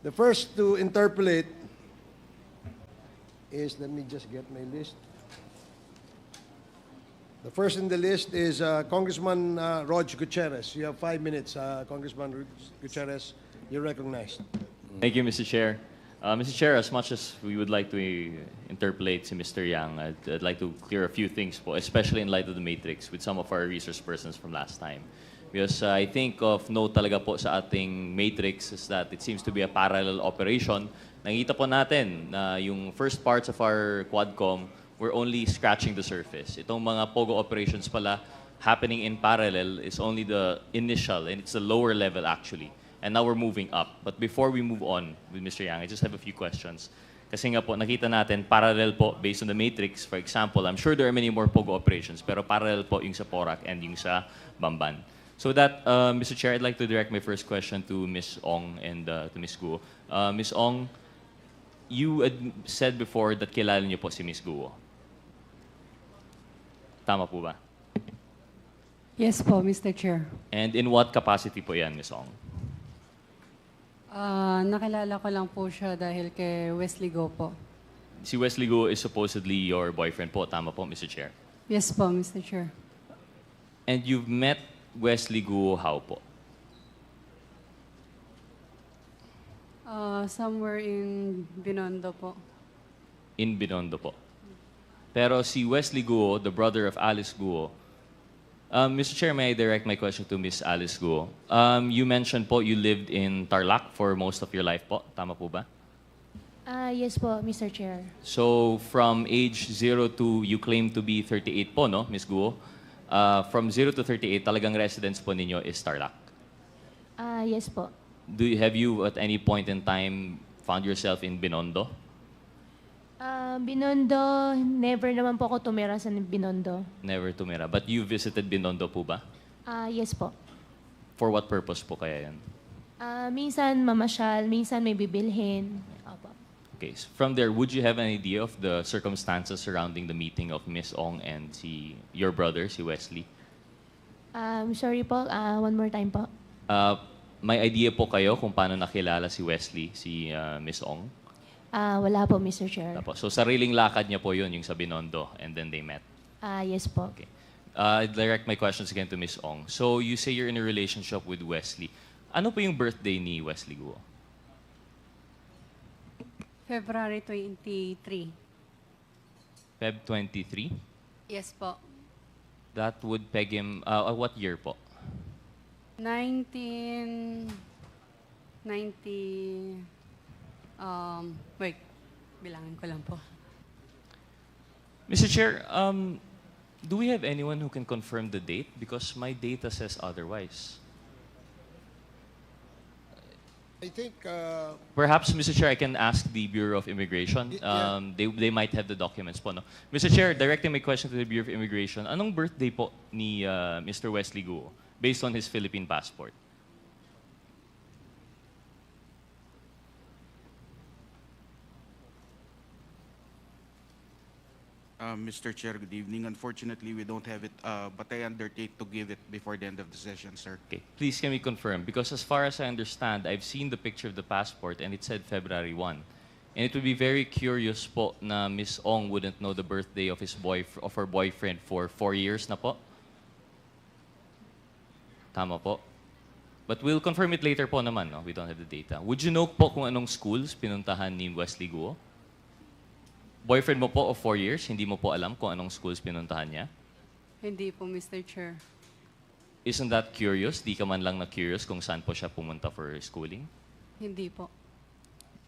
The first to interpolate is, let me just get my list. The first in the list is Congressman Rodge Gutierrez. You have 5 minutes, Congressman Gutierrez. You're recognized. Thank you, Mr. Chair. Mr. Chair, as much as we would like to interpolate si Mr. Yang, I'd like to clear a few things po, especially in light of the matrix with some of our resource persons from last time. Because I think of note talaga po sa ating matrix is that it seems to be a parallel operation. Nakita po natin na yung first parts of our Quadcom were only scratching the surface. Itong mga POGO operations pala happening in parallel is only the initial, and it's the lower level actually. And now we're moving up. But before we move on with Mr. Yang, I just have a few questions. Kasi nga po, nakita natin, parallel po based on the matrix. For example, I'm sure there are many more POGO operations, pero parallel po yung sa PORAC and yung sa Bamban. So that, Mr. Chair, I'd like to direct my first question to Ms. Ong and to Ms. Guo. Ms. Ong, you said before that kilala niyo po si Ms. Guo. Tama po ba? Yes po, Mr. Chair. And in what capacity po yan, Ms. Ong? Nakilala ko lang po siya dahil kay Wesley Go po. Si Wesley Guo is supposedly your boyfriend po. Tama po, Mr. Chair. Yes po, Mr. Chair. And you've met Wesley Guo how po? Somewhere in Binondo po. In Binondo po. Pero si Wesley Guo, the brother of Alice Guo, Mr. Chair, may I direct my question to Miss Alice Guo? You mentioned po you lived in Tarlac for most of your life po. Tama po ba? Yes po, Mr. Chair. So from age 0 to, you claim to be 38 po, no, Miss Guo? From 0 to 38, talagang residence po ninyo is Tarlac. Yes po. Have you at any point in time found yourself in Binondo? Binondo, never naman po ako tumira sa Binondo. Never tumira. But you visited Binondo po ba? Yes po. For what purpose po kaya yan? Minsan mamasyal, minsan may bibilhin. Opo. Okay. So from there, would you have an idea of the circumstances surrounding the meeting of Miss Ong and your brother, si Wesley? Sorry po, one more time po. May idea po kayo kung paano nakilala si Wesley, si Miss Ong? Wala po, Mr. Chair. Tapos, so sariling lakad niya po yun, yung sa Binondo, and then they met. Yes po. Okay. I direct my questions again to Miss Ong. So you say you're in a relationship with Wesley. Ano po yung birthday ni Wesley Guo? February 23. Feb 23? Yes po. That would peg him, what year po? 1990... wait, bilangin ko lang po. Mr. Chair, do we have anyone who can confirm the date? Because my data says otherwise. I think Perhaps, Mr. Chair, I can ask the Bureau of Immigration. Yeah. They might have the documents po, no? Mr. Chair, directing my question to the Bureau of Immigration, anong birthday po ni Mr. Wesley Guo based on his Philippine passport? Mr. Chair, good evening. Unfortunately, we don't have it, but I undertake to give it before the end of the session, sir. Okay, please can we confirm? Because as far as I understand, I've seen the picture of the passport and it said February 1. And it would be very curious po na Miss Ong wouldn't know the birthday of her boyfriend for 4 years na po. Tama po. But we'll confirm it later po naman, no? We don't have the data. Would you know po kung anong schools pinuntahan ni Wesley Guo? Boyfriend mo po of 4 years, hindi mo po alam kung anong schools pinuntahan niya? Hindi po, Mr. Chair. Isn't that curious? Di ka man lang na-curious kung saan po siya pumunta for schooling? Hindi po.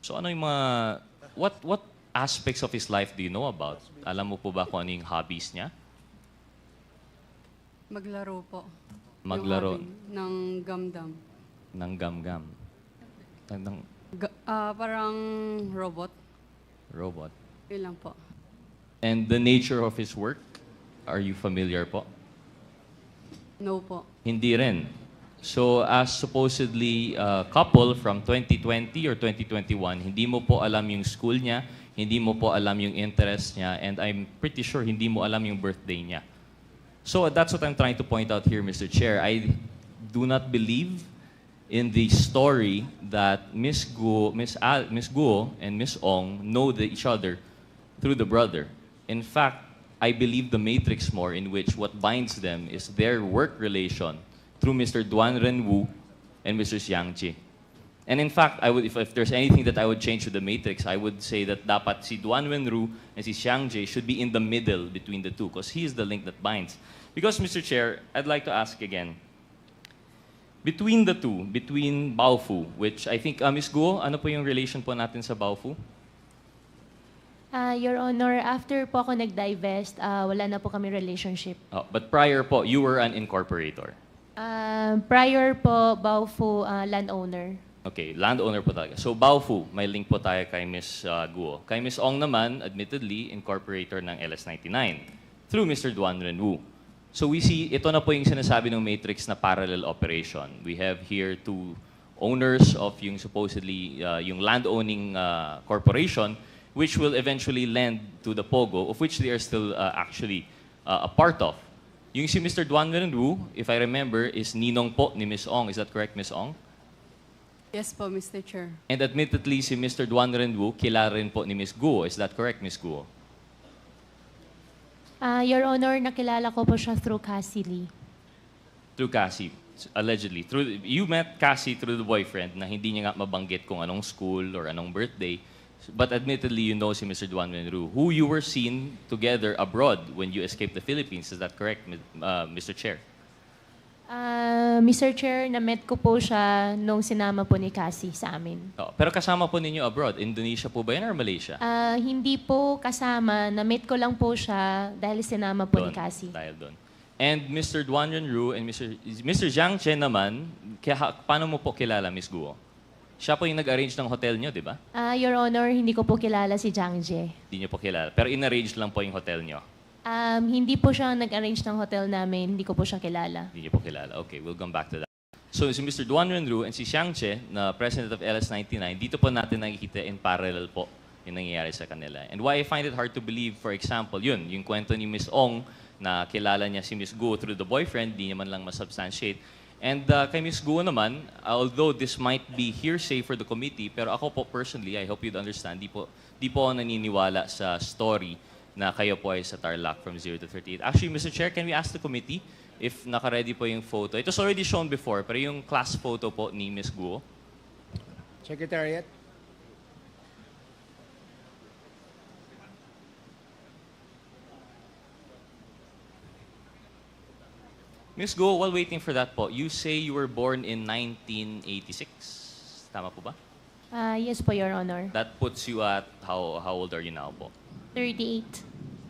So ano yung mga... What aspects of his life do you know about? Alam mo po ba kung ano yung hobbies niya? Maglaro po. Maglaro Yung hobby ng gamdam. ng gam-gam. Ng Parang robot. robot. Yun lang po. And the nature of his work, are you familiar po? No po. Hindi rin. So as supposedly a couple from 2020 or 2021, hindi mo po alam yung school niya, hindi mo po alam yung interest niya, and I'm pretty sure hindi mo alam yung birthday niya. So that's what I'm trying to point out here, Mr. Chair. I do not believe in the story that Miss Guo and Miss Ong know each other through the brother. In fact, I believe the matrix more in which what binds them is their work relation through Mr. Duan Renwu and Mr. Xiang Jie. And in fact, I would, if there's anything that I would change to the matrix, I would say that dapat si Duan Wenru and si Xiang Jie should be in the middle between the two because he is the link that binds. Because, Mr. Chair, I'd like to ask again, between the two, between Baofu, which I think, Ms. Guo, ano po yung relation po natin sa Baofu? Your Honor, after po ako nag-divest, wala na po kami relationship. Oh, but prior po, you were an incorporator. Prior po, Baofu, landowner. Okay, landowner po talaga. So, Baofu, may link po tayo kay Ms. Guo. Kay Ms. Ong naman, admittedly, incorporator ng LS99 through Mr. Duan Renwu. So, we see, ito na po yung sinasabi ng Matrix na parallel operation. We have here two owners of yung supposedly, yung land-owning corporation, which will eventually lend to the POGO, of which they are still actually a part of. Yung si Mr. Duan Renwu, if I remember, is ninong po ni Ms. Ong. Is that correct, Ms. Ong? Yes po, Mr. Chair. And admittedly, si Mr. Duan Renwu, kilala rin po ni Ms. Guo. Is that correct, Ms. Guo? Your Honor, nakilala ko po siya through Cassie Lee. Through Cassie, allegedly. You met Cassie through the boyfriend na hindi niya nga mabanggit kung anong school or anong birthday. But admittedly, you know si Mr. Duan Renwu, who you were seen together abroad when you escaped the Philippines. Is that correct, Mr. Chair? Mr. Chair, na-met ko po siya nung sinama po ni Cassie sa amin. Oh, pero kasama po ninyo abroad. Indonesia po ba yan or Malaysia? Hindi po kasama. Na-met ko lang po siya dahil sinama po ni Doon, Cassie. dahil doon. And Mr. Duan Renwu and Mr. Jiang Chen naman, paano mo po kilala, Ms. Guo? Siya po yung nag-arrange ng hotel nyo, di ba? Your Honor, hindi ko po kilala si Jiang Jie. Hindi nyo po kilala. Pero in-arrange lang po yung hotel nyo. Hindi po siya nag-arrange ng hotel namin. Hindi ko po siya kilala. Hindi niyo po kilala. Okay, we'll come back to that. So, si Mr. Duan Renwu and si Xiang Jie, na president of LS99, dito po natin nakikita in parallel po yung nangyayari sa kanila. And why I find it hard to believe, for example, yun, yung kwento ni Ms. Ong na kilala niya si Ms. Guo through the boyfriend, di niya man lang masubstantiate. And kay Ms. Guo naman, although this might be hearsay for the committee, pero ako po personally, I hope you'd understand, di po ako naniniwala sa story na kayo po ay sa Tarlac from 0 to 38. Actually, Mr. Chair, can we ask the committee if naka-ready po yung photo? It was already shown before, pero yung class photo po ni Ms. Guo. Secretariat. Ms. Guo, while waiting for that po, you say you were born in 1986. Tama po ba? Yes po, Your Honor. That puts you at, how old are you now po? 38.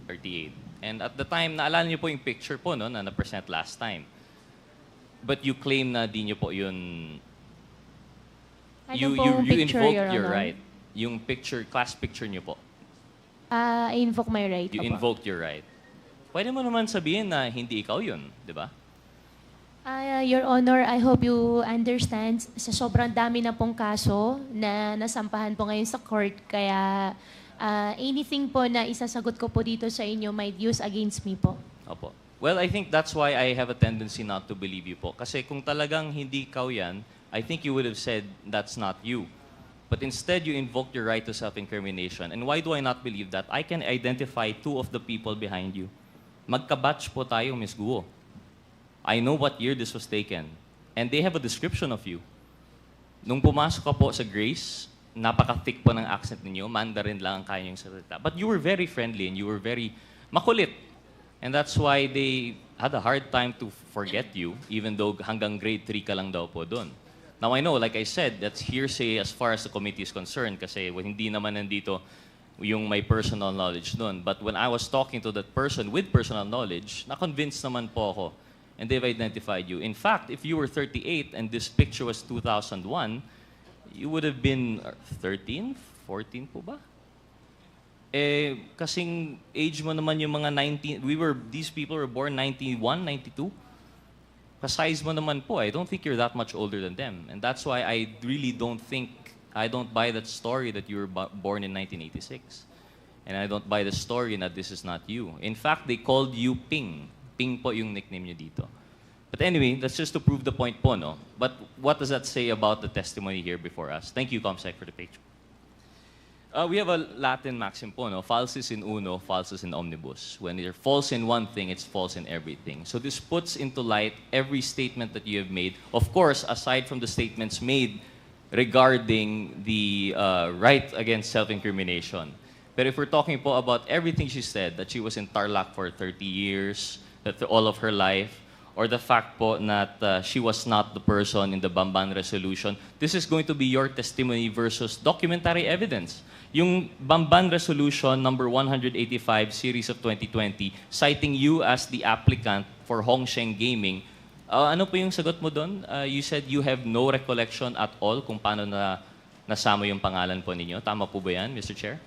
38. And at the time, naalala niyo po yung picture po no, na na-present last time. But you claim na di niyo po yun... Ano pong picture, invoked Your your Honor? right. Yung picture, class picture niyo po. I invoke my right. You Opo. invoked your right. Pwede mo naman sabihin na hindi ikaw yun, di ba? Your Honor, I hope you understand, sa sobrang dami na pong kaso na nasampahan po ngayon sa court, kaya anything po na isasagot ko po dito sa inyo might use against me po. Opo. Well, I think that's why I have a tendency not to believe you po. Kasi kung talagang hindi ikaw yan, I think you would have said that's not you. But instead, you invoked your right to self-incrimination. And why do I not believe that? I can identify two of the people behind you. Magkabatch po tayo, Ms. Guo. I know what year this was taken. And they have a description of you. Nung pumasok ka po sa Grace, napaka-thick po ng accent ninyo, Mandarin lang ang kaya niyong salita. But you were very friendly and you were very makulit. And that's why they had a hard time to forget you, even though hanggang grade 3 ka lang daw po doon. Now I know, like I said, that's hearsay as far as the committee is concerned kasi hindi naman nandito yung may personal knowledge doon. But when I was talking to that person with personal knowledge, na-convinced naman po ako and they've identified you. In fact, if you were 38 and this picture was 2001, you would have been 13, 14 po ba? Eh, kasing age mo naman yung mga 19, these people were born 91, 92. Ka-size mo naman po, I don't think you're that much older than them. And that's why I really don't buy that story that you were born in 1986. And I don't buy the story that this is not you. In fact, they called you Ping. Ping po yung nickname niyo dito. But anyway, that's just to prove the point po, no? But what does that say about the testimony here before us? Thank you, Comsec, for the picture. We have a Latin maxim po, no? Falsis in uno, falsus in omnibus. When you're false in one thing, it's false in everything. So this puts into light every statement that you have made. Of course, aside from the statements made regarding the right against self-incrimination. But if we're talking po about everything she said, that she was in Tarlac for 30 years, that all of her life, or the fact po that she was not the person in the Bamban resolution, this is going to be your testimony versus documentary evidence. Yung Bamban resolution number 185 series of 2020, citing you as the applicant for Hongsheng Gaming, ano po yung sagot mo doon? You said you have no recollection at all kung paano na nasama yung pangalan po ninyo. Tama po ba yan, Mr. Chair?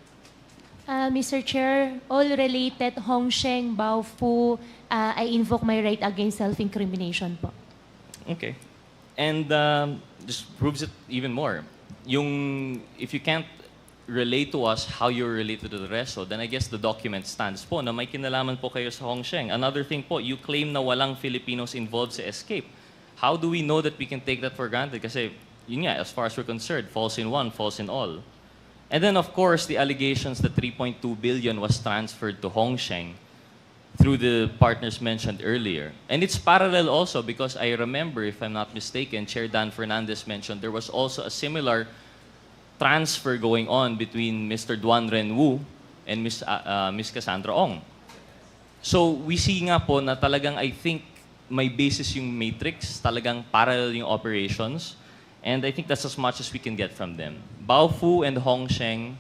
Mr. Chair, all related Hongsheng, Baofu, I invoke my right against self-incrimination po. Okay. And this proves it even more. Yung, if you can't relate to us how you're related to the resto, then I guess the document stands po na may kinalaman po kayo sa Hongsheng. Another thing po, you claim na walang Filipinos involved sa escape. How do we know that we can take that for granted? Kasi, yun nga, as far as we're concerned, false in one, false in all. And then, of course, the allegations that 3.2 billion was transferred to Hongsheng through the partners mentioned earlier. And it's parallel also because I remember, if I'm not mistaken, Chair Dan Fernandez mentioned there was also a similar transfer going on between Mr. Duan Renwu and Ms. Cassandra Ong. So we see nga po na talagang I think may basis yung matrix, talagang parallel yung operations. And I think that's as much as we can get from them. Baofu and Hongsheng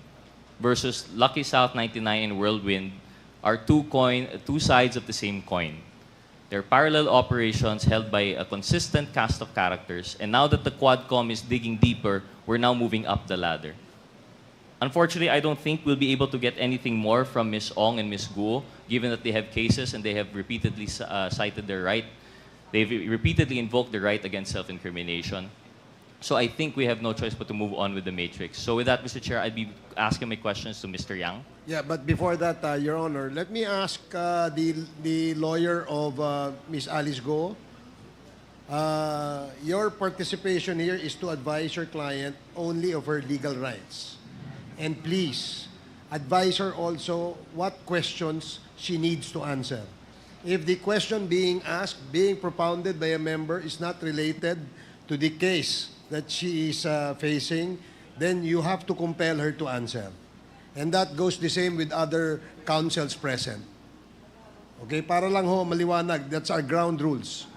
versus Lucky South 99 and Whirlwind are two sides of the same coin. They're parallel operations held by a consistent cast of characters. And now that the Quadcom is digging deeper, we're now moving up the ladder. Unfortunately, I don't think we'll be able to get anything more from Ms. Ong and Ms. Guo, given that they have cases and they have repeatedly cited their right. They've repeatedly invoked the right against self-incrimination. So I think we have no choice but to move on with the matrix. So with that, Mr. Chair, I'd be asking my questions to Mr. Yang. Yeah, but before that, Your Honor, let me ask the lawyer of Ms. Alice Go. Your participation here is to advise your client only of her legal rights. And please, advise her also what questions she needs to answer. If the question being asked, being propounded by a member is not related to the case that she is facing, then you have to compel her to answer. And that goes the same with other counsels present. Okay, para lang ho maliwanag, that's our ground rules.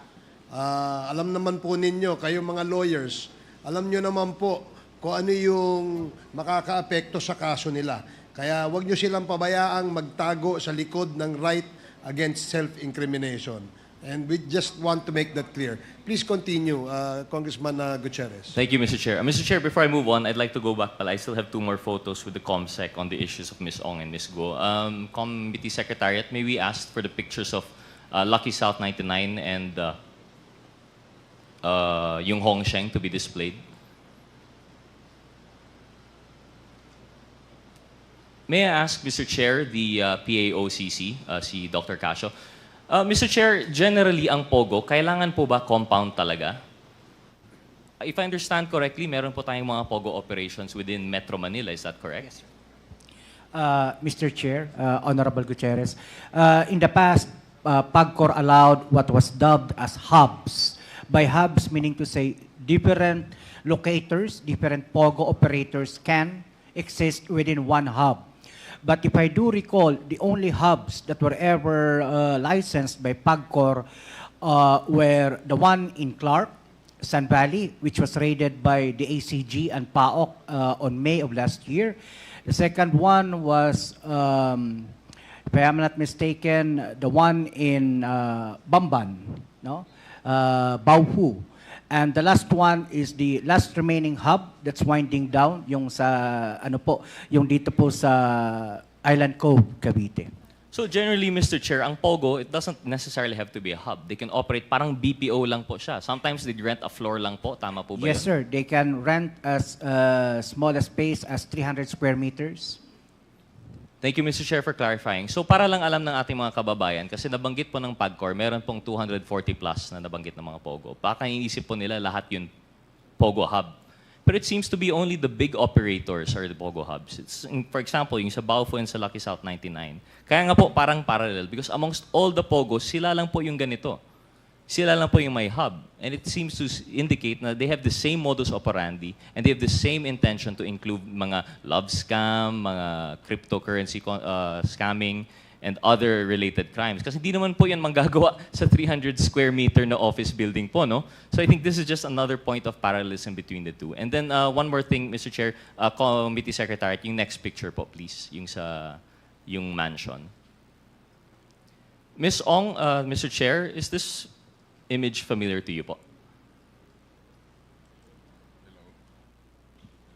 Alam naman po ninyo, kayong mga lawyers, alam nyo naman po kung ano yung makakaapekto sa kaso nila. Kaya wag nyo silang pabayaang magtago sa likod ng right against self-incrimination. And we just want to make that clear. Please continue, Congressman Gutierrez. Thank you, Mr. Chair. Mr. Chair, before I move on, I'd like to go back, but I still have two more photos with the ComSec on the issues of Ms. Ong and Ms. Go. Committee Secretariat, may we ask for the pictures of Lucky South 99 and yung Hongsheng to be displayed? May I ask, Mr. Chair, the PAOCC, si Dr. Casio, Mr. Chair, generally ang POGO, kailangan po ba compound talaga? If I understand correctly, meron po tayong mga POGO operations within Metro Manila. Is that correct? Yes, sir. Mr. Chair, Honorable Gutierrez, in the past, PAGCOR allowed what was dubbed as hubs. By hubs, meaning to say different locators, different POGO operators can exist within one hub. But if I do recall, the only hubs that were ever licensed by PAGCOR were the one in Clark, Sun Valley, which was raided by the ACG and PAOK on May of last year. The second one was, if I am not mistaken, the one in Bamban, no? Baofu. And the last one is the last remaining hub that's winding down, yung sa, ano po, yung dito po sa Island Cove, Cavite. So generally, Mr. Chair, ang POGO, it doesn't necessarily have to be a hub. They can operate, parang BPO lang po siya. Sometimes they rent a floor lang po. Tama po ba Yes, yun? sir. They can rent as small a space as 300 square meters. Thank you, Mr. Chair, for clarifying. So para lang alam ng ating mga kababayan, kasi nabanggit po ng PAGCOR, meron pong 240 plus na nabanggit ng mga POGO. Baka inisip po nila lahat yun POGO hub. But it seems to be only the big operators are the POGO hubs. For example, yung sa Baufo and sa Lucky South 99. Kaya nga po parang parallel because amongst all the POGOs, sila lang po yung ganito. Sila lang po yung may hub. And it seems to indicate na they have the same modus operandi and they have the same intention to include mga love scam, mga cryptocurrency scamming, and other related crimes. Kasi hindi naman po yan manggagawa sa 300 square meter na office building po, no? So I think this is just another point of parallelism between the two. And then one more thing, Mr. Chair, Committee Secretary, yung next picture po, please, yung mansion. Ms. Ong, Mr. Chair, is this image familiar to you po?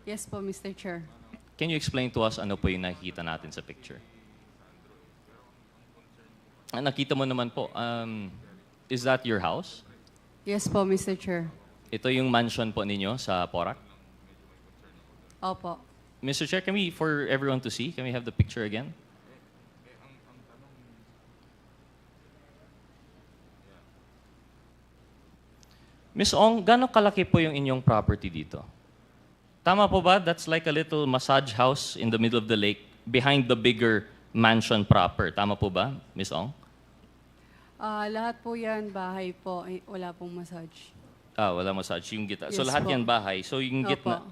Yes po, Mr. Chair. Can you explain to us ano po yung nakikita natin sa picture? Nakita mo naman po, is that your house? Yes po, Mr. Chair. Ito yung mansion po ninyo sa Porac? Opo. Mr. Chair, for everyone to see, can we have the picture again? Ms. Ong, gano'ng kalaki po yung inyong property dito? Tama po ba? That's like a little massage house in the middle of the lake behind the bigger mansion proper. Tama po ba, Ms. Ong? Lahat po yan, bahay po. Wala pong massage. Wala massage. Yung gitna. So Yes lahat po. yan bahay. So yung gitna. Opo.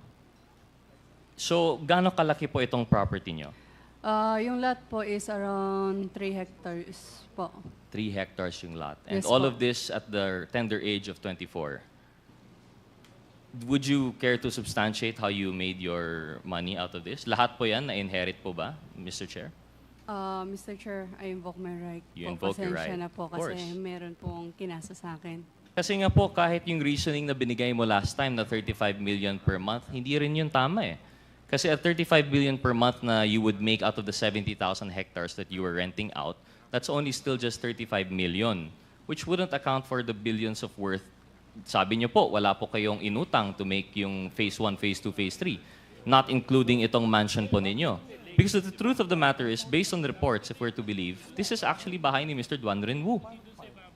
So gano'ng kalaki po itong property nyo? Yung lot po is around 3 hectares po. 3 hectares yung lot. And Yes all po. of this at the tender age of 24. Would you care to substantiate how you made your money out of this? Lahat po yan na-inherit po ba, Mr. Chair? Mr. Chair, I invoke my right. You po. invoke your Pasensya right. na po Of course. kasi meron pong kinasa sa akin. Kasi nga po, kahit yung reasoning na binigay mo last time na 35 million per month, hindi rin yun tama eh. Kasi at 35 billion per month na you would make out of the 70,000 hectares that you were renting out, that's only still just 35 million, which wouldn't account for the billions of worth. Sabi niyo po, wala po kayong inutang to make yung phase 1, phase 2, phase 3, not including itong mansion po ninyo. Because the truth of the matter is, based on the reports, if we're to believe, this is actually bahay ni Mr. Duan Renwu.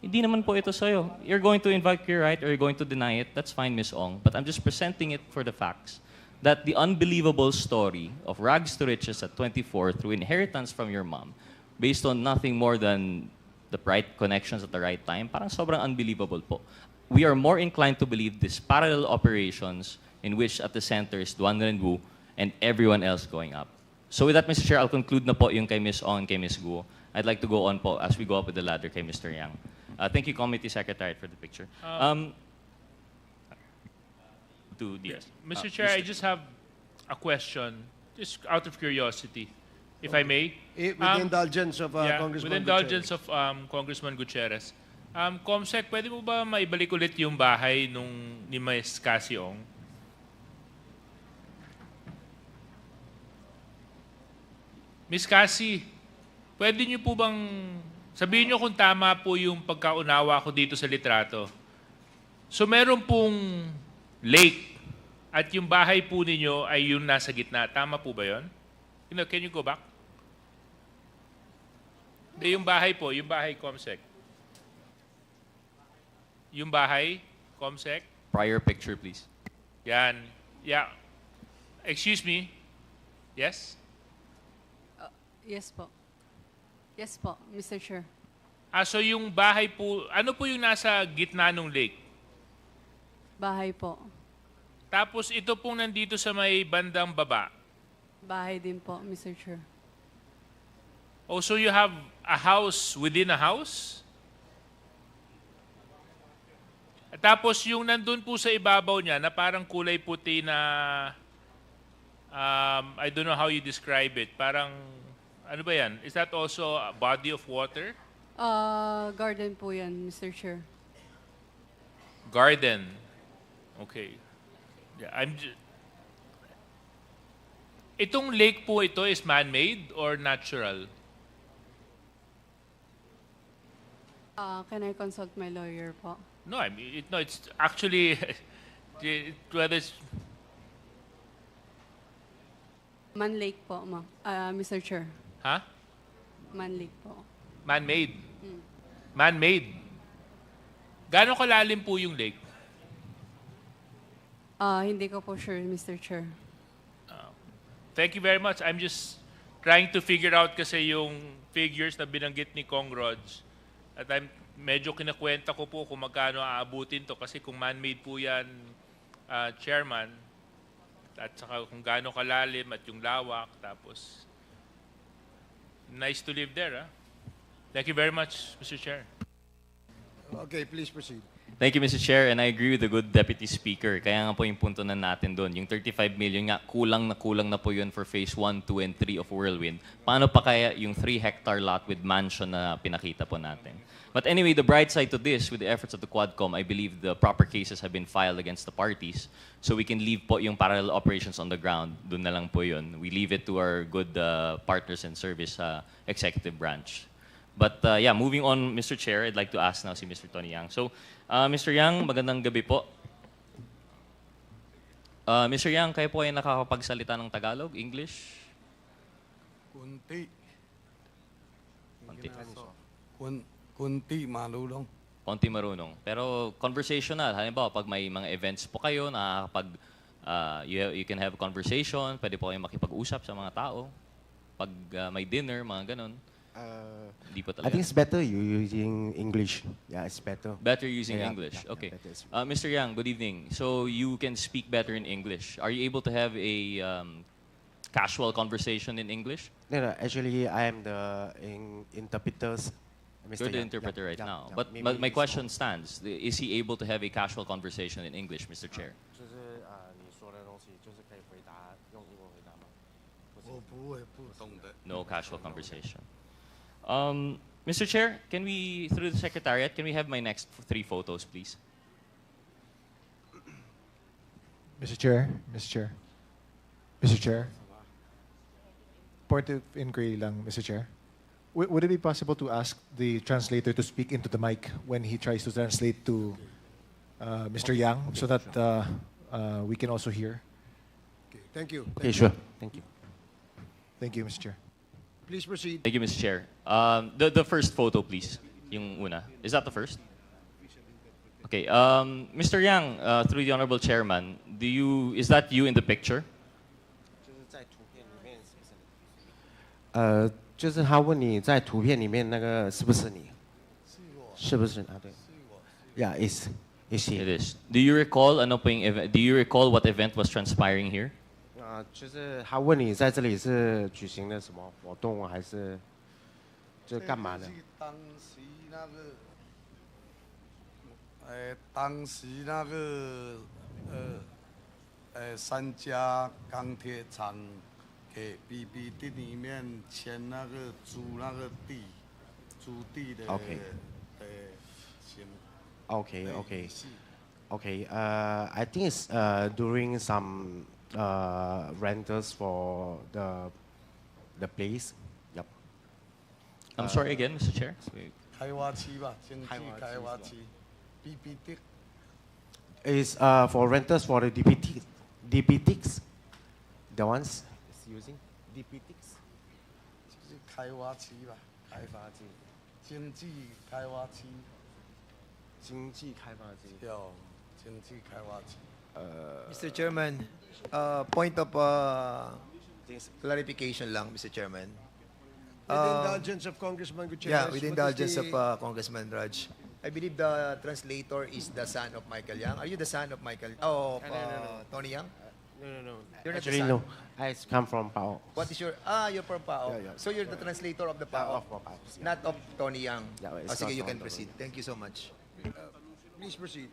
Hindi naman po ito sa'yo. You're going to invoke your right or you're going to deny it. That's fine, Ms. Ong. But I'm just presenting it for the facts that the unbelievable story of rags to riches at 24 through inheritance from your mom, based on nothing more than the right connections at the right time, parang sobrang unbelievable po. We are more inclined to believe these parallel operations in which at the center is Duan Renwu and everyone else going up. So with that, Mr. Chair, I'll conclude na po yung kay Ms. Ong and kay Ms. Guo. I'd like to go on po as we go up with the ladder kay Mr. Yang. Thank you, Committee Secretary, for the picture. To DS. Mr. Chair, I just have a question, just out of curiosity, if I may. With the indulgence of Congressman with indulgence of Congressman Gutierrez. Comsec, pwede mo ba maibalik ulit yung bahay ni Ms. Cassie Ong? Ms. Cassie, pwede niyo po bang sabihin niyo kung tama po yung pagkaunawa ko dito sa litrato? So meron pong lake at yung bahay po ninyo ay yung nasa gitna. Tama po ba yun? Can you go back? Hindi, yung bahay po, yung bahay, Comsec. Yung bahay, Comsec. Prior picture, please. Yan. Yeah. Excuse me. Yes? Yes po. Yes po, Mr. Chair. So yung bahay po, ano po yung nasa gitna ng lake? Bahay po. Tapos ito pong nandito sa may bandang baba. Bahay din po, Mr. Chair. Oh, so you have a house within a house? At tapos yung nandun po sa ibabaw niya na parang kulay puti na I don't know how you describe it. Parang ano ba yan? Is that also a body of water? Garden po yan, Mr. Chair. Garden. Okay. Yeah, itong lake po ito is man-made or natural? Can I consult my lawyer po? No, I mean, it's actually whether it's Man Lake po, Mr. Chair. Ha? Man-lake po. Man-made. Man-made. Gaano kalalim po yung lake? Hindi ko po sure, Mr. Chair. Thank you very much. I'm just trying to figure out kasi yung figures na binanggit ni Kong Rodge. At medyo kinakwenta ko po kung magkano aabutin to kasi kung man-made po yan, Chairman, at saka kung gaano kalalim at yung lawak, tapos nice to live there. Thank you very much, Mr. Chair. Okay, please proceed. Thank you, Mr. Chair, and I agree with the good Deputy Speaker. Kaya nga po yung punto na natin doon, yung 35 million nga, kulang na po yun for phase 1, 2, and 3 of Whirlwind. Paano pa kaya yung 3-hectare lot with mansion na pinakita po natin? But anyway, the bright side to this, with the efforts of the Quadcom, I believe the proper cases have been filed against the parties, so we can leave po yung parallel operations on the ground. Doon na lang po yun. We leave it to our good partners in service executive branch. But yeah, moving on, Mr. Chair, I'd like to ask now si Mr. Tony Yang. So, Mr. Yang, magandang gabi po. Mr. Yang, kayo po ay nakakapagsalita ng Tagalog, English? Kunti. Konti. Kunti, marunong. Konti marunong. Pero conversational, halimbawa, pag may mga events po kayo, you can have a conversation, pwede po kayong makipag-usap sa mga tao. Pag may dinner, mga ganun. Di po I think it's better you using English. Yeah, it's better. Better using Yeah, English. yeah, Okay. better. Mr. Yang, good evening. So you can speak better in English. Are you able to have a casual conversation in English? No, actually, I am the interpreters. You're the interpreter right now. But my question stands. Is he able to have a casual conversation in English, Mr. Chair? 就是你说的东西，就是可以回答用英文回答吗？我不会，不懂的。 No casual conversation. Mr. Chair, can we, through the Secretariat, can we have my next 3 photos, please? Mr. Chair, Mr. Chair. Point of inquiry lang, Mr. Chair. Would it be possible to ask the translator to speak into the mic when he tries to translate to Mr. Yang so that we can also hear? Okay, thank you. Okay, sure. Thank you. Thank you, Mr. Chair. Please proceed. Thank you, Mr. Chair. The first photo, please. Yung una. Is that the first? Okay. Mr. Yang, through the Honorable Chairman, is that you in the picture? 就是他问你在图片里面那个是不是你？是不是啊？对。Yeah, is he? It is. Do you recall Do you recall what event was transpiring here? 就是他问你在这里是举行了什么活动，还是就是干嘛的？当时那个三家钢铁厂给 BBD 里面签那个租那个地，租地的。OK。Okay. I think it's during some rentals for the place. Yep. I'm sorry again, Mr. Chair. 开发区吧，经济开发区 BBD。 Is for rentals for the DPTs, the ones using DPTs. 就是开发区吧，开发区，经济开发区。经济开发区。有经济开发区。Mr. Chairman, point of clarification lang, Mr. Chairman. With the indulgence of Congressman Gutierrez. Yeah, with the indulgence of Congressman Rodge. I believe the translator is the son of Michael Yang. Are you the son of Michael? Oh, No. Tony Yang? No. You're not Actually, the son. no. I come from Pao. What is your? You're from Pao. Yeah. So you're the translator of the Pao, Of Pao. not of Tony Yang. Yeah, it's Sige, not you can Tony. proceed. Thank you so much. Please proceed.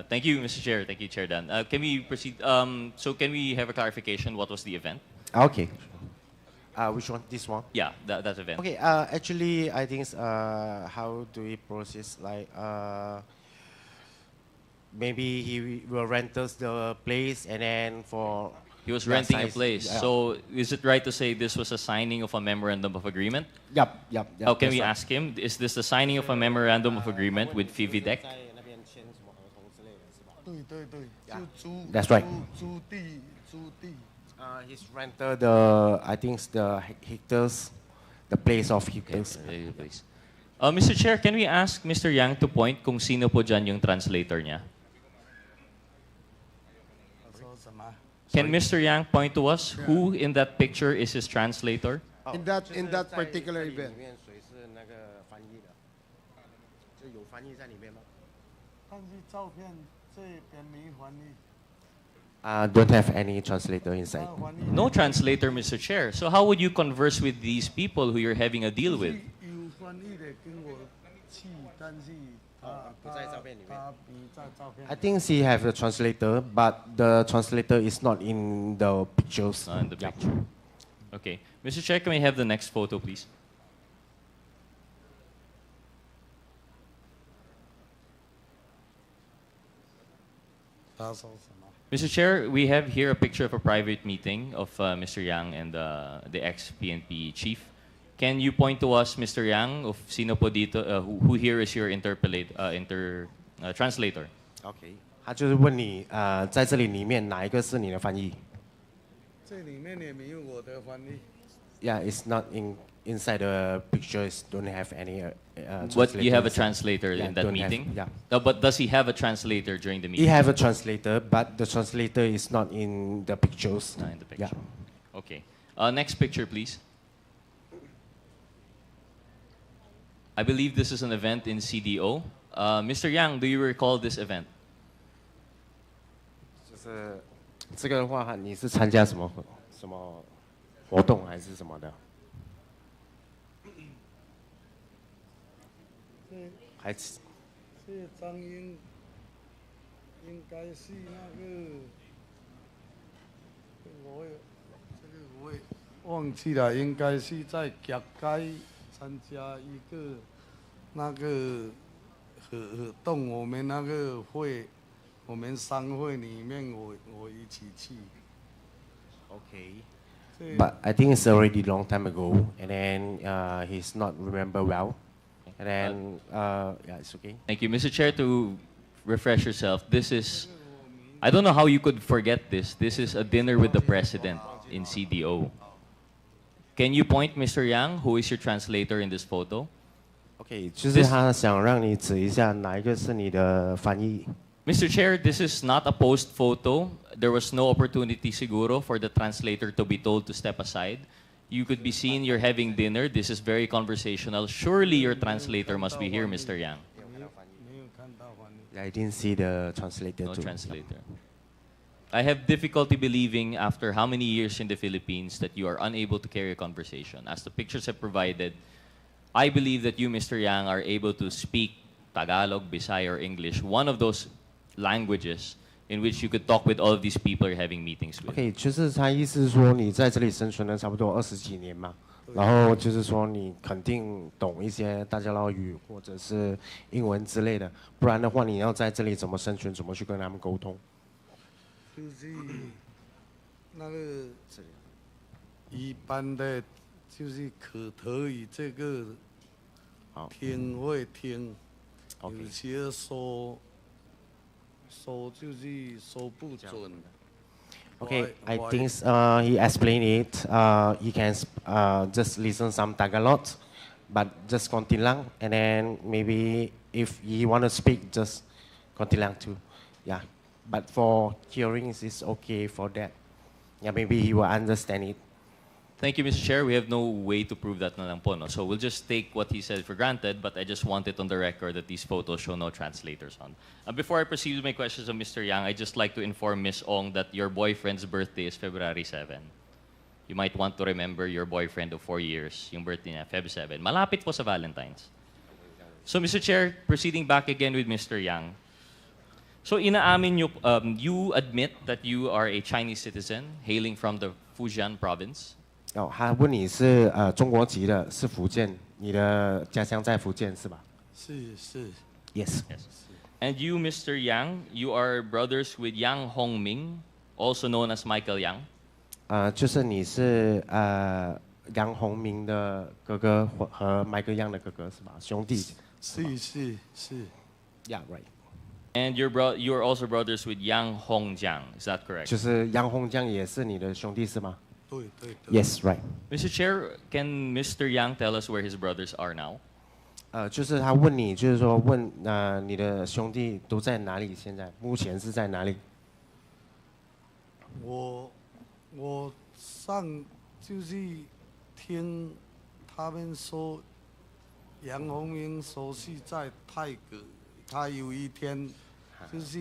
Thank you, Mr. Chair. Thank you, Chair Dan. Can we proceed? So can we have a clarification? What was the event? Okay. Which one? This one? Yeah, that event. Okay. Actually, I think how do we process? Like, maybe he will rent us the place, and then for He was Yeah, renting a size, place. yeah. So is it right to say this was a signing of a memorandum of agreement? Yep. How can that's we right. ask him? Is this the signing of a memorandum of agreement with FIVIDEC? 之类的是吧？对对对， Yeah. 就 That's right. 租地。He's rented the, I think, the hectares, the place of hectares. Please. Mr. Chair, can we ask Mr. Yang to point kung sino po dyan yung translator niya? 他说什么？ Can Mr. Yang point to us who in that picture is his translator? In that particular event. 里面谁是那个翻译的？就有翻译在里面吗？但是照片这边没翻译。Don't have any translator inside. No translator, Mr. Chair. So how would you converse with these people who you're having a deal with? 有翻译的跟我去，但是不在照片里面。他不在照片。I think she have a translator, but the translator is not in the pictures. Not in the picture. Okay. Mr. Chair, can we have the next photo, please? Mr. Chair, we have here a picture of a private meeting of Mr. Yang and the ex-PNP chief. Can you point to us, Mr. Yang, of sino po dito, who here is your translator? Okay. 他就是问你，在这里面哪一个是你的翻译？这里面也没有我的翻译。Yeah, it's not inside the pictures. Don't have any. But you have a translator Yeah, in that don't have- meeting? yeah. No, but does he have a translator during the meeting? He have a translator, but the translator is not in the pictures. Not in the picture. Yeah. Okay. Next picture, please. I believe this is an event in CDO. Mr. Yang, do you recall this event? 就是这个的话，你是参加什么活动还是什么的？还是这张应该是那个，我也忘记了，应该是在甲街参加一个那个活动，我们那个会，我们商会里面我一起去。Okay. But I think it's already long time ago, and then he's not remember well, and then yeah, it's okay. Thank you. Mr. Chair, to refresh yourself, this is, I don't know how you could forget this. This is a dinner with the president in CDO. Can you point, Mr. Yang, who is your translator in this photo? Okay, 就是他想让你指一下哪一个是你的翻译。Mr. Chair, this is not a post photo. There was no opportunity siguro for the translator to be told to step aside. You could be seen you're having dinner. This is very conversational. Surely your translator must be here, Mr. Yang. I didn't see the translator No too. translator. I have difficulty believing after how many years in the Philippines that you are unable to carry a conversation. As the pictures have provided, I believe that you, Mr. Yang, are able to speak Tagalog, Bisaya, or English, one of those languages in which you could talk with all of these people you're having meetings with. Okay， 就是他意思是说你在这里生存了差不多20几年嘛，然后就是说你肯定懂一些大家乐语或者是英文之类的，不然的话你要在这里怎么生存，怎么去跟他们沟通？就是那个一般的，就是口头语这个听会听，有些说就是说不准。Okay, I think he explained it. He can just listen some Tagalog, but just Kontilang, and then maybe if he want to speak, just Kontilang too. Yeah, but for hearing is okay for that. Yeah, maybe he will understand it. Thank you, Mr. Chair. We have no way to prove that na lang po, no? So we'll just take what he said for granted, but I just want it on the record that these photos show no translators on. Before I proceed with my questions of Mr. Yang, I'd just like to inform Ms. Ong that your boyfriend's birthday is February 7. You might want to remember your boyfriend of 4 years, yung birthday niya, Feb 7. Malapit po sa Valentine's. So, Mr. Chair, proceeding back again with Mr. Yang. So, inaamin nyo, you admit that you are a Chinese citizen hailing from the Fujian province. 哦，他问你是中国籍的，是福建，你的家乡在福建是吧？是。Yes. And you, Mr. Yang, you are brothers with Yang Hongming, also known as Michael Yang. 就是你是杨洪明的哥哥和 Michael Yang 的哥哥是吧？兄弟。是。 Yeah, right. And you're also brothers with Yang Hongjiang, is that correct? 就是杨洪江也是你的兄弟是吗？对对对。 Yes, right. Mr. Chair, can Mr. Yang tell us where his brothers are now? 就是他问你，就是说问你的兄弟都在哪里？现在目前是在哪里？我上就是听他们说，杨洪明说是在泰国，他有一天就是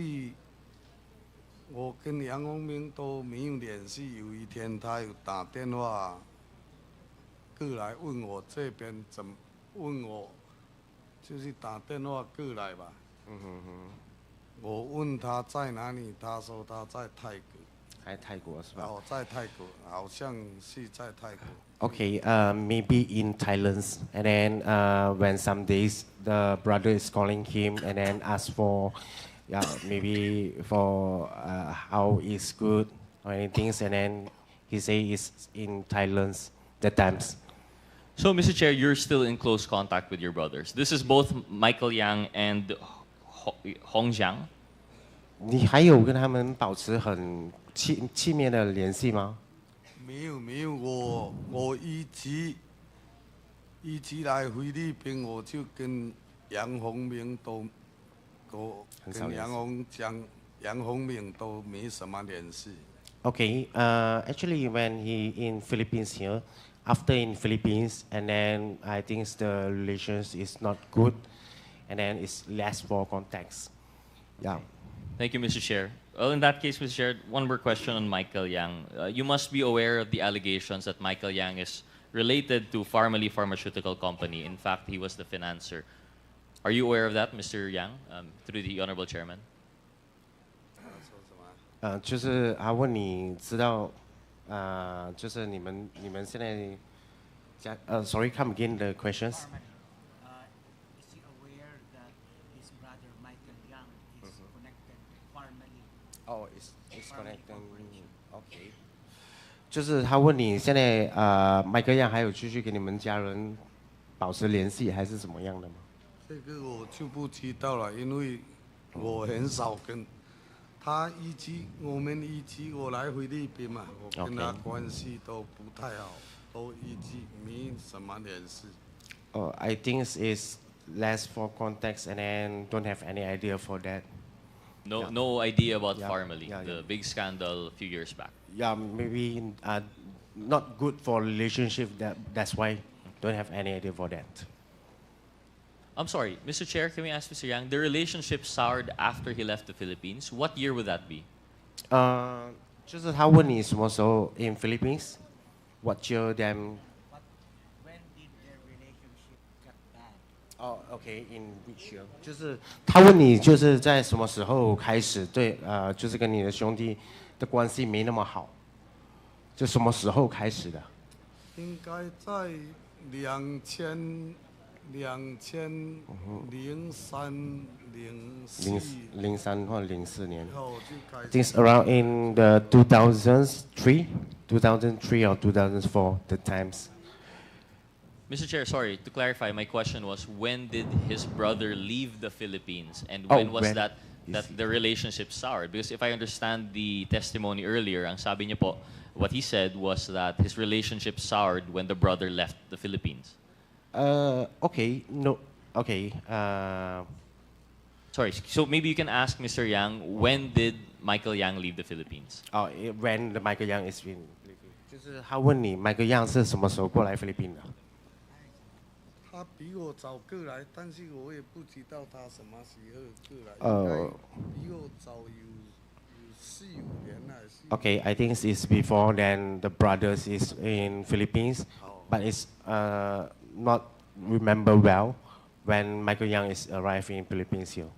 我跟杨洪明都没有联系，有一天他有打电话过来问我这边怎么问我，就是打电话过来吧。我问他在哪里，他说他在泰国。 在泰国是吧？哦，在泰国，好像是在泰国。Okay, maybe in Thailand, and then when some days the brother is calling him and then ask for, yeah, maybe for how is good or anything, and then he say is in Thailand the times. So, Mr. Chair, you're still in close contact with your brothers. This is both Michael Yang and Hong Jiang. 你还有跟他们保持很亲密的联系吗？没有，我一直来菲律宾，我就跟杨洪明都跟杨洪明都没什么联系。Okay, actually when he in Philippines here, after in Philippines, and then I think the relations is not good, and then it's less for contacts. Yeah. Thank you, Mr. Chair. Well, in that case, Mr. Chair, one more question on Michael Yang. You must be aware of the allegations that Michael Yang is related to Pharmally Pharmaceutical Company. In fact, he was the financer. Are you aware of that, Mr. Yang, through the Honorable Chairman? 就是他问你知道，就是你们现在sorry, come again the questions. Is he aware that his brother Michael Yang is connected formally? Oh, it's connected. Okay. 就是他问你现在麦克样还有继续跟你们家人保持联系，还是怎么样的吗？这个我就不知道了，因为我很少跟他我们我来菲律宾嘛，我跟他关系都不太好，都没什么联系。I think it's less for context and then don't have any idea for that. No idea about Pharmally, the big scandal a few years back. Yeah, maybe not good for relationship. That's why don't have any idea for that. I'm sorry, Mr. Chair, can we ask Mr. Yang, the relationship soured after he left the Philippines. What year would that be? 就是他问你什么时候 in Philippines, what year them? When did their relationship get bad? Oh, okay, in which year? 就是他问你就是在什么时候开始对就是跟你的兄弟的关系没那么好，就什么时候开始的？应该在2003、03或04年。后就开 I 始。 think it's around in the 2003 or 2004 the times. Mr. Chair, sorry, to clarify, my question was, when did his brother leave the Philippines? And Oh, when was when that is the relationship soured? Because if I understand the testimony earlier, ang sabi niya po, what he said was that his relationship soured when the brother left the Philippines. Okay, no, okay. Sorry, so maybe you can ask Mr. Yang, when did Michael Yang leave the Philippines? When the Michael Yang is in Philippines. 就是他问你 Michael Yang 是什么时候过来菲律宾的？他比我早过来，但是我也不知道他什么时候过来。比我早有4、5年还是。Okay, I think it's before then the brothers is in Philippines, but it's not remember well when Michael Yang is arrived in Philippines here.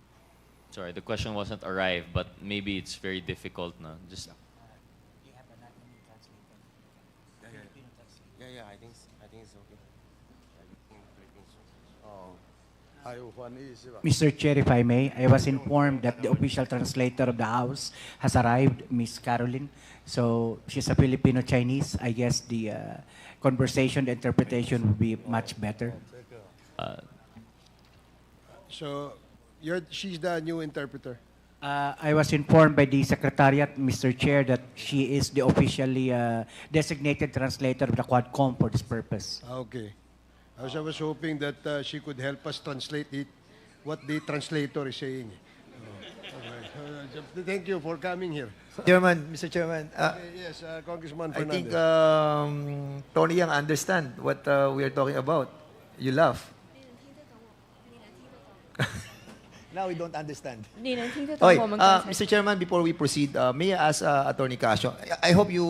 Sorry, the question wasn't arrived, but maybe it's very difficult, no? Just Do you have another translator? Filipino translator. Yeah, I think it's okay. Mr. Chair, if I may, I was informed that the official translator of the House has arrived, Miss Caroline. So she's a Filipino-Chinese. I guess the conversation, the interpretation would be much better. So, She's the new interpreter. I was informed by the Secretariat, Mr. Chair, that she is the officially designated translator of the Quadcom for this purpose. Okay. I was hoping that she could help us translate what the translator is saying. Thank you for coming here. Chairman, Mr. Chairman, Yes, Congressman I think Fernandez. Tony Yang understand what we are talking about. You laugh. Now we don't understand. Okay, Mr. Chairman, before we proceed, may I ask Attorney Casio, I hope you,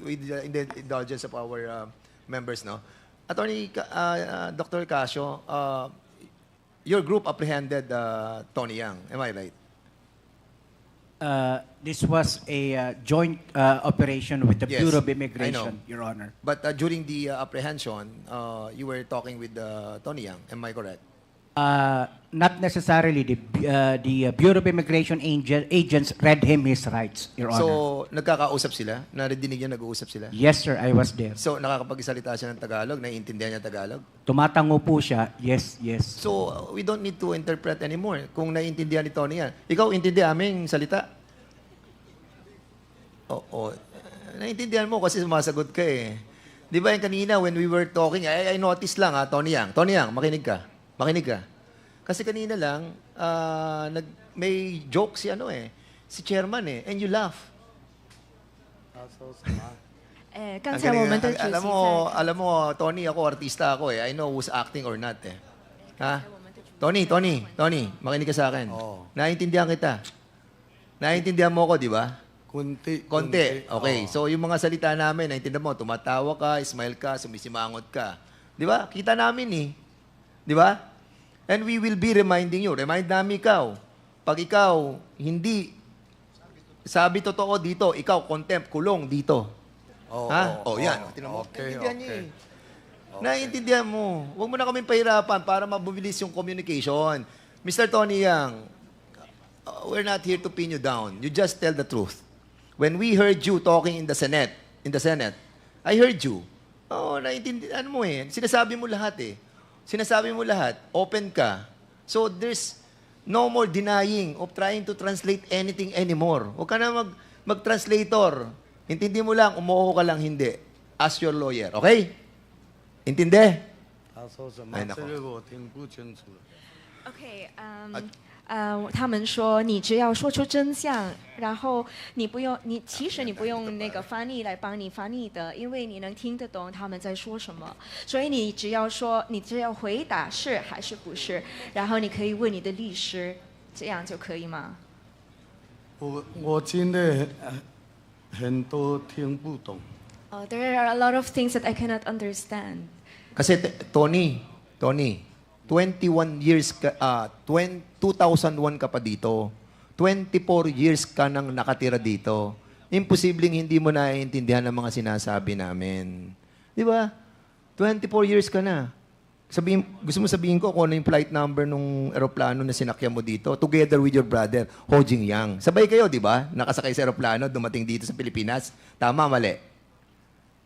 with the indulgence of our members, no? Attorney, Dr. Casio, your group apprehended Tony Yang, am I right? This was a joint operation with the Yes, Bureau of I know. Immigration, Your Honor. But during the apprehension, you were talking with Tony Yang, am I correct? Not necessarily. The Bureau of Immigration agents read him his rights, Your Honor. So, nagkakausap sila? Narinig niya nag-uusap sila? Yes, sir, I was there. So, nakakapagsalita siya ng Tagalog? Naiintindihan niya Tagalog? Tumatango po siya. Yes, yes. So, we don't need to interpret anymore. Kung naiintindihan ni Tony yan. Ikaw, intindi aming salita? Oo. Naiintindihan mo kasi sumasagot ka eh. Di ba yung kanina when we were talking, I noticed lang Tony Yang. Tony Yang, makinig ka. Makinig ka. Kasi kanina lang, may joke si si chairman and you laugh. 刚才我们的主席 alam mo, Tony, ako, artista ako I know who's acting or not Ha? Tony, makinig ka sa akin. Naiintindihan kita. Naiintindihan mo ako, di ba? Konti. Okay. So, yung mga salita namin, naiintindihan mo, tumatawa ka, smile ka, sumisimangot ka. Di ba? Kita namin Di ba? And we will be reminding you. Remind namin ikaw. Pag ikaw, hindi, sabi totoo dito, ikaw, contempt, kulong dito. Ha? Yan. Naiintindihan niya Naiintindihan mo. Huwag mo na kaming pahirapan para mabubilis yung communication. Mr. Tony Yang, we're not here to pin you down. You just tell the truth. When we heard you talking in the Senate, I heard you. Naiintindihan mo Sinasabi mo lahat Sinasabi mo lahat. Open ka. So there's no more denying of trying to translate anything anymore. Huwag ka na mag-translator. Intindi mo lang, umuho ka lang hindi. Ask your lawyer. Okay? Intindi? Ay, nako. OK，他们说你只要说出真相，然后其实你不用那个翻译来帮你翻译的，因为你能听得懂他们在说什么，所以你只要回答是还是不是，然后你可以问你的律师，这样就可以吗？我真的很多听不懂。There are a lot of things that I cannot understand. Kasi Tony, 21 years ka, 2001 ka pa dito. 24 years ka nang nakatira dito. Imposibleng hindi mo naiintindihan ang mga sinasabi namin. Di ba? 24 years ka na. Gusto mo sabihin ko kung ano yung flight number ng eroplano na sinakyan mo dito together with your brother, Rodge Yang. Sabay kayo, di ba? Nakasakay sa eroplano, dumating dito sa Pilipinas. Tama, mali?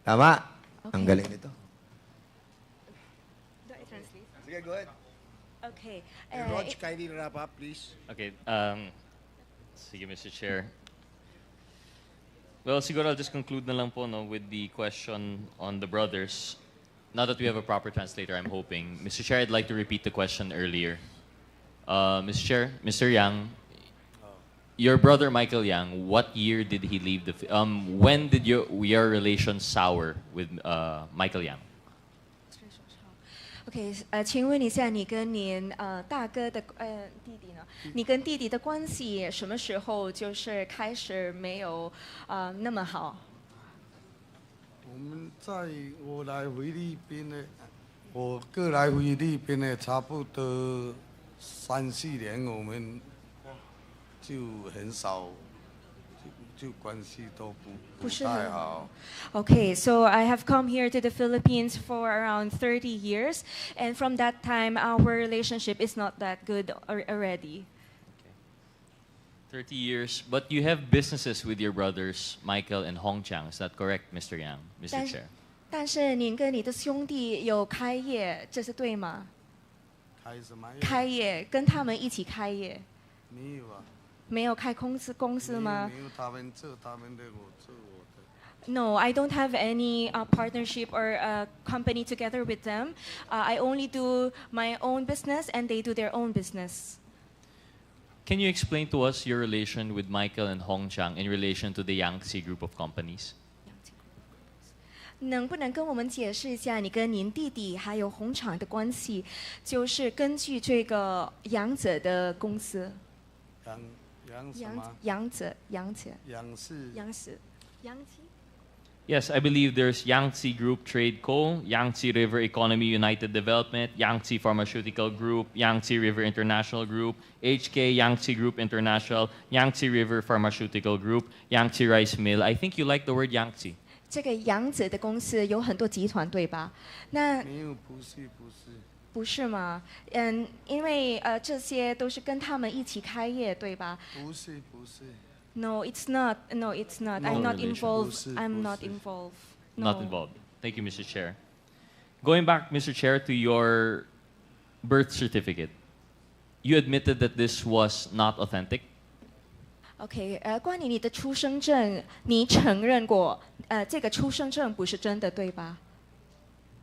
Tama? Okay. Ang galing nito. Sige, go ahead. Okay. Rodge, kindly wrap up, please. Okay. Sige, Mr. Chair. Well, siguro I'll just conclude na lang po with the question on the brothers. Now that we have a proper translator, I'm hoping. Mr. Chair, I'd like to repeat the question earlier. Mr. Chair, Mr. Yang, your brother Michael Yang, what year did he leave the... when did your relations sour with Michael Yang? OK，请问一下，你跟您大哥的弟弟呢？你跟弟弟的关系什么时候就是开始没有那么好？我们我来菲律宾呢，我哥来菲律宾呢，差不多3-4年，我们就很少，就关系都不太好。Okay, so I have come here to the Philippines for around 30 years, and from that time, our relationship is not that good already. 30 years, but you have businesses with your brothers, Michael and Hong Chang. Is that correct, Mr. Yang, Mr. Chair? 但是您跟你的兄弟有开业，这是对吗？开开什么业？开业，跟他们一起开业。没有啊。没有开公司吗？没有，他们做他们的，我做我的。No, I don't have any partnership or company together with them. I only do my own business and they do their own business. Can you explain to us your relation with Michael and Hong Chang in relation to the Yangtze group of companies? 能不能跟我们解释一下你跟您弟弟还有红厂的关系？就是根据这个杨者的公司。杨什么？杨者。杨氏。Yes, I believe there's Yangtze Group Trade Co., Yangtze River Economy United Development, Yangtze Pharmaceutical Group, Yangtze River International Group, HK Yangtze Group International, Yangtze River Pharmaceutical Group, Yangtze Rice Mill. I think you like the word Yangtze. 这个杨者的公司有很多集团，对吧？那没有，不是。不是吗？因为这些都是跟他们一起开业，对吧？不是。No, it's not. No, it's not. I'm not involved. I'm not involved. Not involved. Thank you, Mr. Chair. Going back, Mr. Chair, to your birth certificate, you admitted that this was not authentic. OK，关于你的出生证，你承认过，这个出生证不是真的，对吧？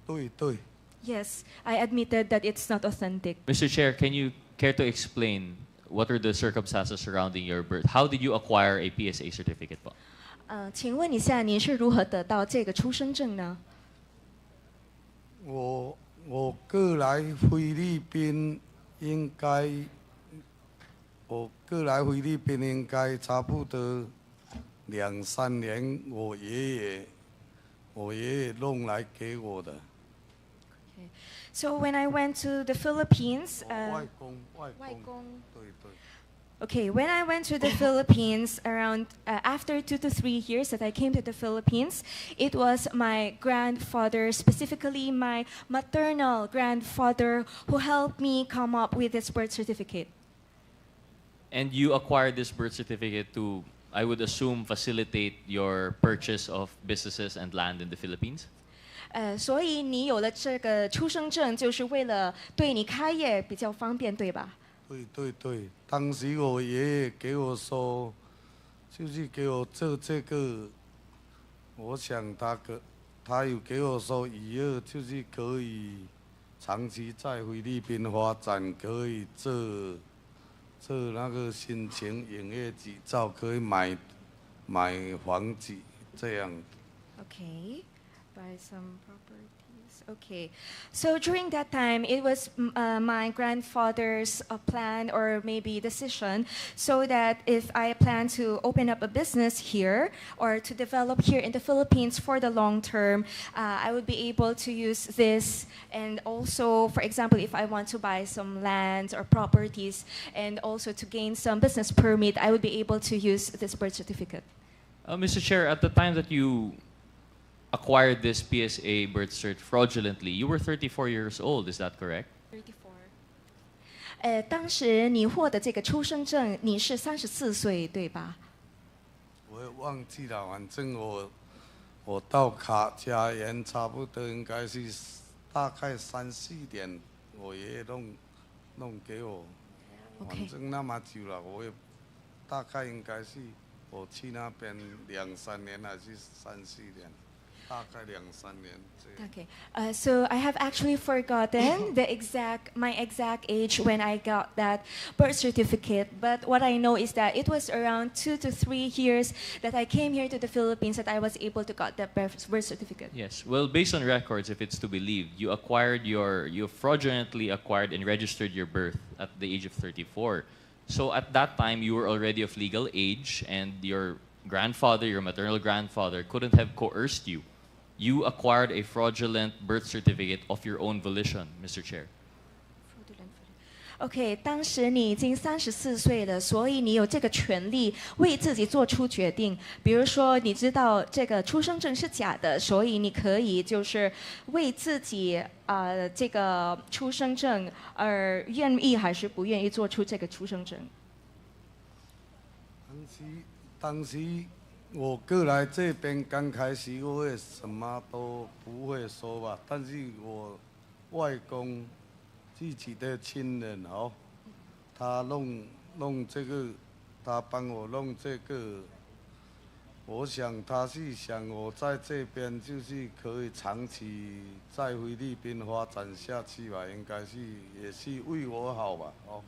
对。Yes, I admitted that it's not authentic. Mr. Chair, can you care to explain what are the circumstances surrounding your birth? How did you acquire a PSA certificate po? 请问一下，您是如何得到这个出生证呢？我过来菲律宾应该，差不多2-3年，我爷爷弄来给我的。So when I went to the Philippines, 外公。对。Okay, when I went to the Philippines around after 2 to 3 years that I came to the Philippines, it was my grandfather, specifically my maternal grandfather, who helped me come up with this birth certificate. And you acquired this birth certificate to, I would assume, facilitate your purchase of businesses and land in the Philippines? 所以你有了这个出生证，就是为了对你开业比较方便，对吧？对，当时我爷爷给我说，就是给我做这个，我想他有给我说以后就是可以长期在菲律宾发展，可以做那个申请营业执照，可以买房子这样。Okay. Buy some properties. Okay. So during that time, it was my grandfather's plan or maybe decision, so that if I plan to open up a business here or to develop here in the Philippines for the long term, I would be able to use this. And also, for example, if I want to buy some lands or properties and also to gain some business permit, I would be able to use this birth certificate. Mr. Chair, at the time that you acquired this PSA birth cert fraudulently, you were 34 years old, is that correct? 34。当时你获得这个出生证，你是34岁，对吧？我也忘记了，反正我到家园差不多应该是大概3-4点，我爷爷弄给我。反正那么久了，我也大概应该是我去那边2-3年还是3-4年。Okay. So I have actually forgotten my exact age when I got that birth certificate. But what I know is that it was around 2 to 3 years that I came here to the Philippines that I was able to get that birth certificate. Yes. Well, based on records, if it's to believe, you fraudulently acquired and registered your birth at the age of 34. So at that time, you were already of legal age, and your maternal grandfather, couldn't have coerced you. You acquired a fraudulent birth certificate of your own volition, Mr. Chair. OK， 当时你已经34岁了，所以你有这个权利为自己做出决定。比如说，你知道这个出生证是假的，所以你可以就是为自己这个出生证而愿意还是不愿意做出这个出生证。当时我过来这边刚开始，我也什么都不会说吧。但是我外公自己的亲人哦，他弄这个，他帮我弄这个。我想他是想我在这边就是可以长期在菲律宾发展下去吧，应该是也是为我好吧，哦。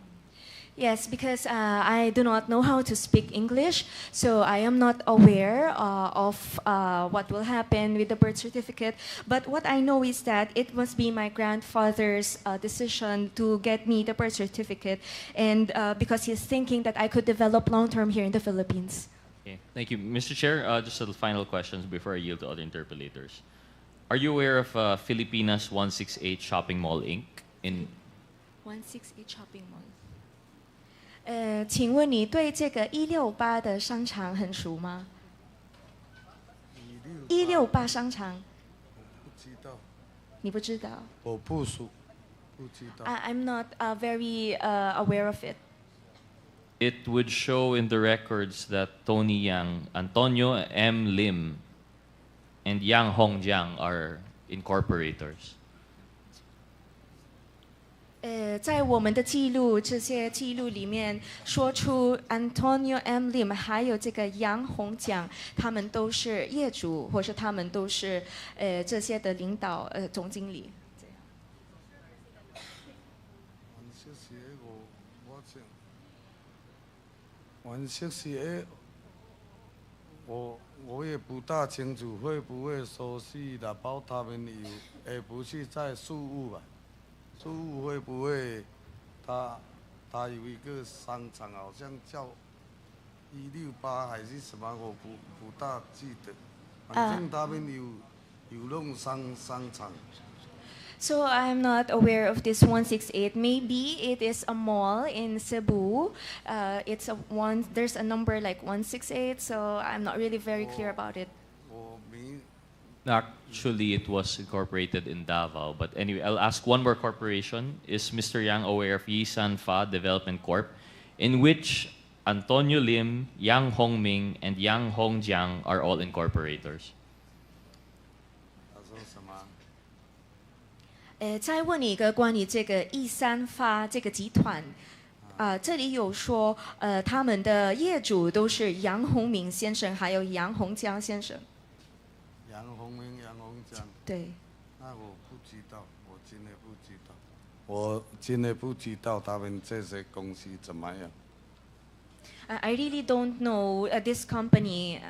Yes, because I do not know how to speak English, so I am not aware of what will happen with the birth certificate. But what I know is that it must be my grandfather's decision to get me the birth certificate, and because he's thinking that I could develop long-term here in the Philippines. Okay, thank you. Mr. Chair, just a final questions before I yield to other interpellators. Are you aware of Filipinas 168 Shopping Mall Inc. in 168 Shopping Mall. 请问你对这个168的商场很熟吗？168商场，不知道。你不知道？我不熟，不知道。I'm not very aware of it. It would show in the records that Tony Yang, Antonio M. Lim, and Yang Hongjiang are incorporators. 在我们的这些记录里面说出 Antonio M. Lim 还有这个杨洪江，他们都是业主，或是他们都是这些的领导总经理。168，我也不大清楚会不会熟悉的，包他们有，不是在事务吧？事务会不会他有一个商场，好像叫168还是什么，我不大记得。反正他们有弄商场。So I'm not aware of this 168. Maybe it is a mall in Cebu. There's a number like 168. So I'm not really very clear about it. Actually, it was incorporated in Davao. But anyway, I'll ask one more corporation. Is Mr. Yang aware of Yisan Fa Development Corp., in which Antonio Lim, Yang Hongming, and Yang Hongjiang are all incorporators? 再问你一个关于这个E3发这个集团，这里有说，他们的业主都是杨洪明先生还有杨洪江先生。杨洪明、杨洪江。对。那我不知道，我真的不知道，我真的不知道他们这些公司怎么样。I really don't know this company.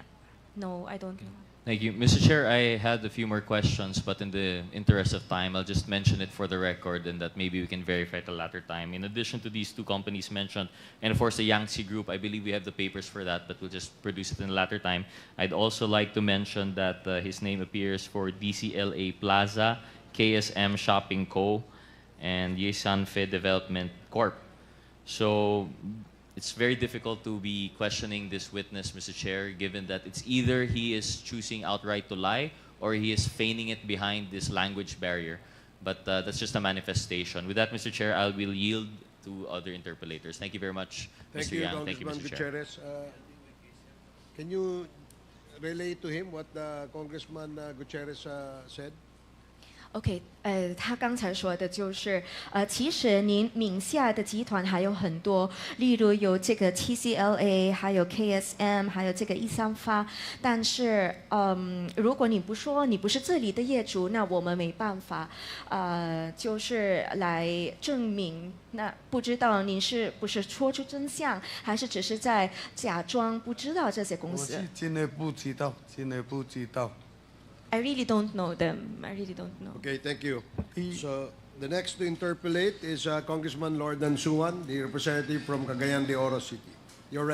No, I don't know. Thank you. Mr. Chair, I had a few more questions, but in the interest of time, I'll just mention it for the record and that maybe we can verify at a later time. In addition to these two companies mentioned, and of course the Yangtze Group, I believe we have the papers for that, but we'll just produce it in a later time. I'd also like to mention that his name appears for DCLA Plaza, KSM Shopping Co., and Yesan Fe Development Corp. So it's very difficult to be questioning this witness, Mr. Chair, given that it's either he is choosing outright to lie or he is feigning it behind this language barrier. But that's just a manifestation. With that, Mr. Chair, I will yield to other interpellators. Thank you very much, Mr. Yang. Thank you, Mr. Chair. Gutierrez. Can you relay to him what Congressman Gutierrez said? OK， 他刚才说的就是，其实您名下的集团还有很多，例如有这个 TCLA， 还有 KSM， 还有这个138发。但是，如果你不说你不是这里的业主，那我们没办法，就是来证明。那不知道您是不是说出真相，还是只是在假装不知道这些公司？我是真的不知道，真的不知道。I really don't know them. I really don't know. Okay, thank you. So the next to interpolate is Congressman Lordan Suwan, the representative from Cagayan de Oro City. Your